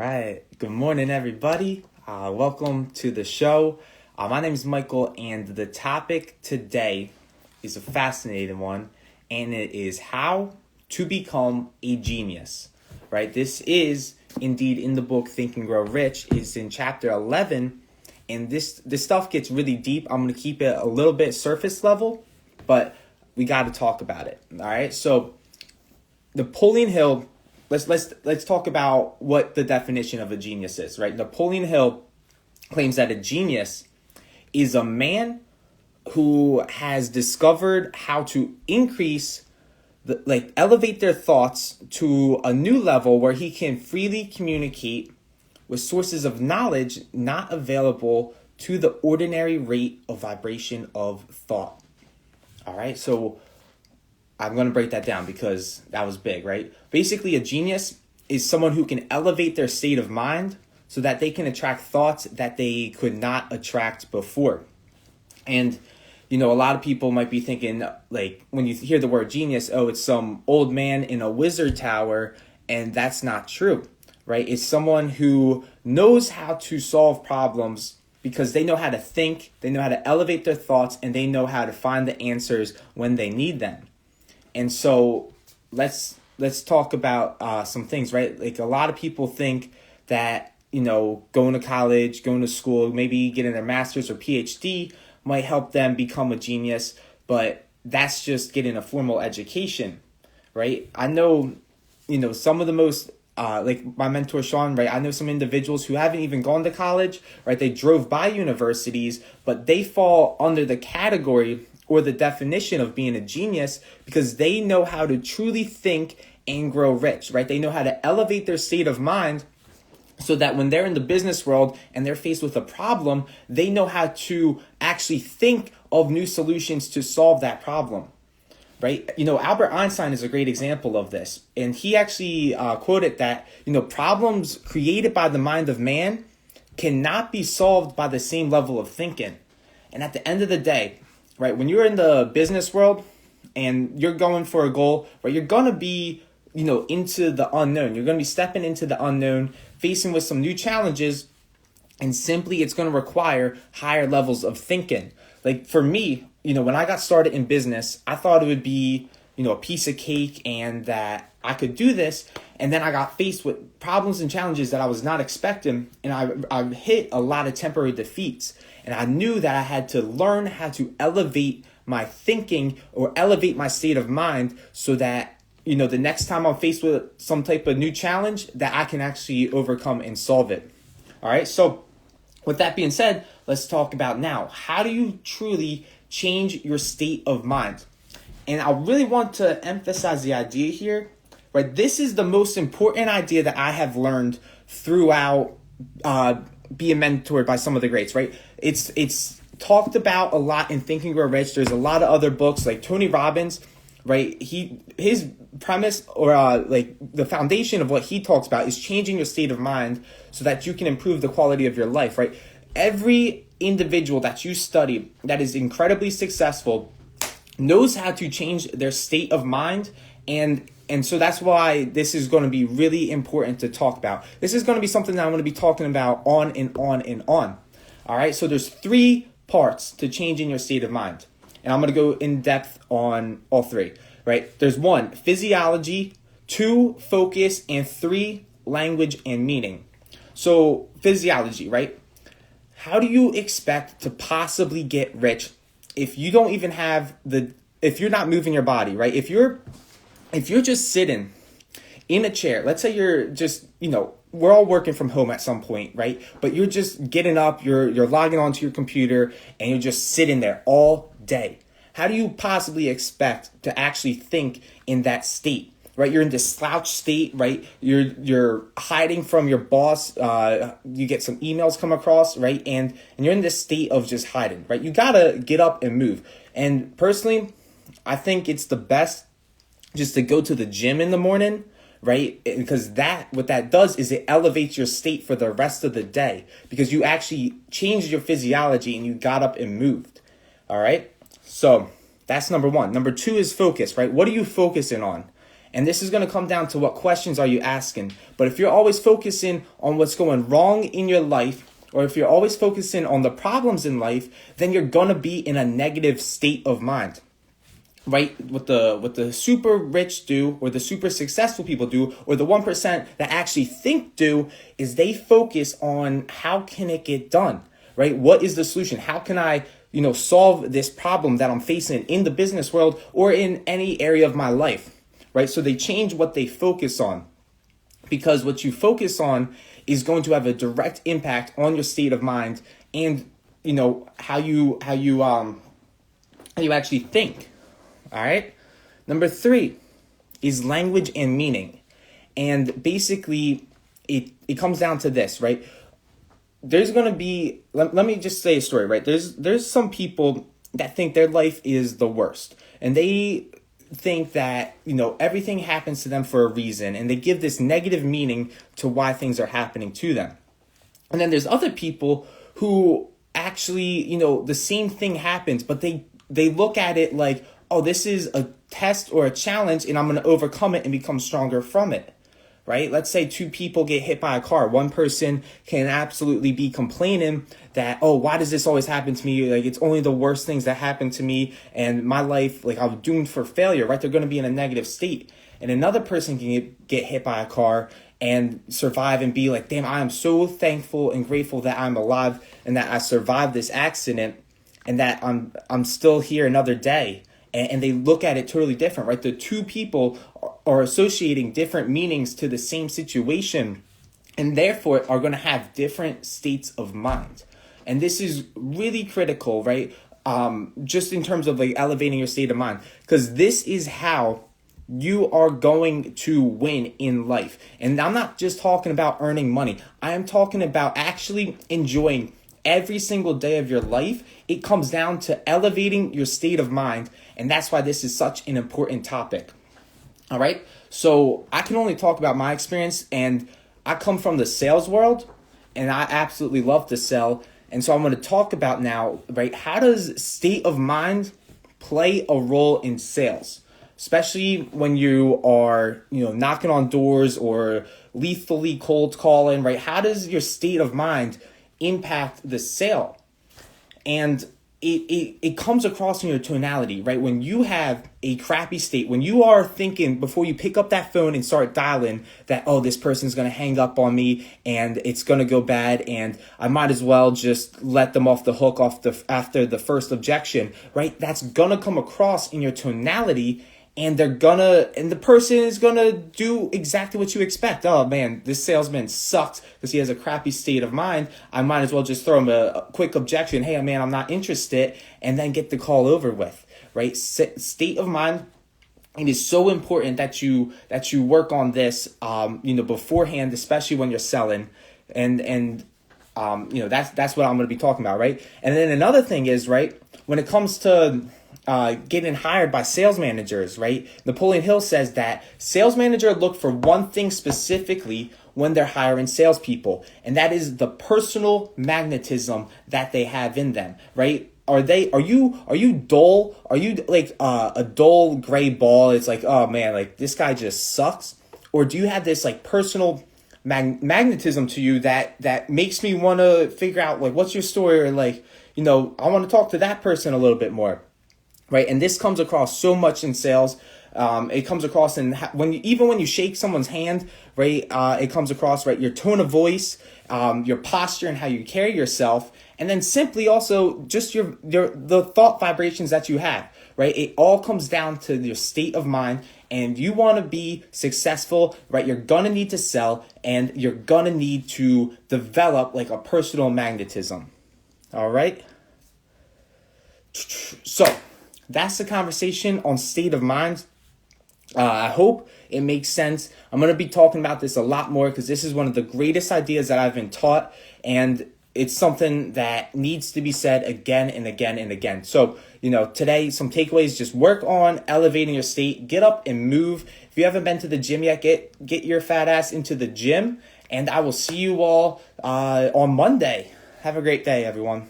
right. Good morning, everybody. Welcome to the show. My name is Michael, and the topic today is a fascinating one, and it is how to become a genius. Right? This is indeed in the book Think and Grow Rich. It's in chapter 11, and this stuff gets really deep. I'm going to keep it a little bit surface level, but we got to talk about it. All right. So Napoleon Hill. Let's talk about what the definition of a genius is, right? Napoleon Hill claims that a genius is a man who has discovered how to elevate their thoughts to a new level where he can freely communicate with sources of knowledge not available to the ordinary rate of vibration of thought. All right, so I'm going to break that down because that was big, right? Basically, a genius is someone who can elevate their state of mind so that they can attract thoughts that they could not attract before. And, a lot of people might be thinking, like, when you hear the word genius, oh, it's some old man in a wizard tower, and that's not true, right? It's someone who knows how to solve problems because they know how to think, they know how to elevate their thoughts, and they know how to find the answers when they need them. And so let's talk about some things, right? Like a lot of people think that, going to college, going to school, maybe getting their master's or PhD might help them become a genius, but that's just getting a formal education, right? I know, some of the most, like my mentor, Sean, right? I know some individuals who haven't even gone to college, right? They drove by universities, but they fall under the category or the definition of being a genius because they know how to truly think and grow rich, right? They know how to elevate their state of mind so that when they're in the business world and they're faced with a problem, they know how to actually think of new solutions to solve that problem, right? Albert Einstein is a great example of this. And he actually quoted that, problems created by the mind of man cannot be solved by the same level of thinking. And at the end of the day, right, when you're in the business world and you're going for a goal, right, you're going to be, into the unknown. You're going to be stepping into the unknown, facing with some new challenges, and simply it's going to require higher levels of thinking. Like for me, when I got started in business, I thought it would be, a piece of cake and that I could do this. And then I got faced with problems and challenges that I was not expecting. And I hit a lot of temporary defeats. And I knew that I had to learn how to elevate my thinking or elevate my state of mind so that, the next time I'm faced with some type of new challenge that I can actually overcome and solve it. All right. So with that being said, let's talk about now. How do you truly change your state of mind? And I really want to emphasize the idea here, right? This is the most important idea that I have learned throughout being mentored by some of the greats, right? It's talked about a lot in Think and Grow Rich. There's a lot of other books like Tony Robbins, right? His premise or the foundation of what he talks about is changing your state of mind so that you can improve the quality of your life, right? Every individual that you study that is incredibly successful knows how to change their state of mind, and so that's why this is going to be really important to talk about. This is going to be something that I'm going to be talking about on and on and on. All right, so there's 3 parts to changing your state of mind, and I'm going to go in depth on all 3, right? There's 1, physiology, 2, focus, and 3, language and meaning. So physiology, right? How do you expect to possibly get rich if you don't even have if you're not moving your body, right? If you're just sitting in a chair, let's say you're just, we're all working from home at some point, right? But you're just getting up, you're logging onto your computer and you're just sitting there all day. How do you possibly expect to actually think in that state? Right, you're in this slouch state, right? You're hiding from your boss. You get some emails come across, right? And you're in this state of just hiding, right? You gotta get up and move. And personally, I think it's the best just to go to the gym in the morning, right? Because what that does is it elevates your state for the rest of the day because you actually changed your physiology and you got up and moved. All right, so that's number 1. Number 2 is focus, right? What are you focusing on? And this is going to come down to what questions are you asking. But if you're always focusing on what's going wrong in your life, or if you're always focusing on the problems in life, then you're going to be in a negative state of mind. Right? What the super rich do, or the super successful people do, or the 1% that actually think do, is they focus on how can it get done, right? What is the solution? How can I, solve this problem that I'm facing in the business world or in any area of my life, right? So they change what they focus on, because what you focus on is going to have a direct impact on your state of mind and, how you actually think. All right. Number 3 is language and meaning. And basically, it comes down to this, right? There's going to be, let me just say a story, right? There's some people that think their life is the worst. And they think that, everything happens to them for a reason. And they give this negative meaning to why things are happening to them. And then there's other people who actually, the same thing happens, but they look at it like, oh, this is a test or a challenge and I'm going to overcome it and become stronger from it, right? Let's say 2 people get hit by a car. One person can absolutely be complaining that, oh, why does this always happen to me? Like, it's only the worst things that happen to me and my life, like, I'm doomed for failure, right? They're going to be in a negative state. And another person can get hit by a car and survive and be like, damn, I am so thankful and grateful that I'm alive and that I survived this accident and that I'm still here another day. And they look at it totally different, right? The 2 people are associating different meanings to the same situation and therefore are going to have different states of mind. And this is really critical, right? Just in terms of like elevating your state of mind, because this is how you are going to win in life. And I'm not just talking about earning money. I am talking about actually enjoying every single day of your life. It comes down to elevating your state of mind. And that's why this is such an important topic. All right. So I can only talk about my experience, and I come from the sales world and I absolutely love to sell. And so I'm going to talk about now, right? How does state of mind play a role in sales? Especially when you are, knocking on doors or lethally cold calling, right? How does your state of mind impact the sale? And it comes across in your tonality, right? When you have a crappy state, when you are thinking before you pick up that phone and start dialing that, oh, this person's going to hang up on me and it's going to go bad and I might as well just let them off the hook after the first objection, right? That's going to come across in your tonality. And the person is gonna do exactly what you expect. Oh man, this salesman sucks because he has a crappy state of mind. I might as well just throw him a quick objection. Hey man, I'm not interested, and then get the call over with, right? State of mind. It is so important that you work on this, beforehand, especially when you're selling, and that's what I'm going to be talking about, right? And then another thing is, right, when it comes to getting hired by sales managers, right? Napoleon Hill says that sales manager look for one thing specifically when they're hiring salespeople, and that is the personal magnetism that they have in them, right? Are you dull? Are you like a dull gray ball? It's like, oh man, like this guy just sucks. Or do you have this like personal magnetism to you that makes me want to figure out like what's your story, or like, I want to talk to that person a little bit more, right? And this comes across so much in sales. It comes across in when you shake someone's hand, right? It comes across, right? Your tone of voice, your posture, and how you carry yourself, and then simply also just the thought vibrations that you have, right? It all comes down to your state of mind. And you want to be successful, right? You're gonna need to sell, and you're gonna need to develop like a personal magnetism. All right. So that's the conversation on state of mind. I hope it makes sense. I'm going to be talking about this a lot more because this is one of the greatest ideas that I've been taught, and it's something that needs to be said again and again and again. So, today, some takeaways: just work on elevating your state, get up and move. If you haven't been to the gym yet, get your fat ass into the gym, and I will see you all on Monday. Have a great day, everyone.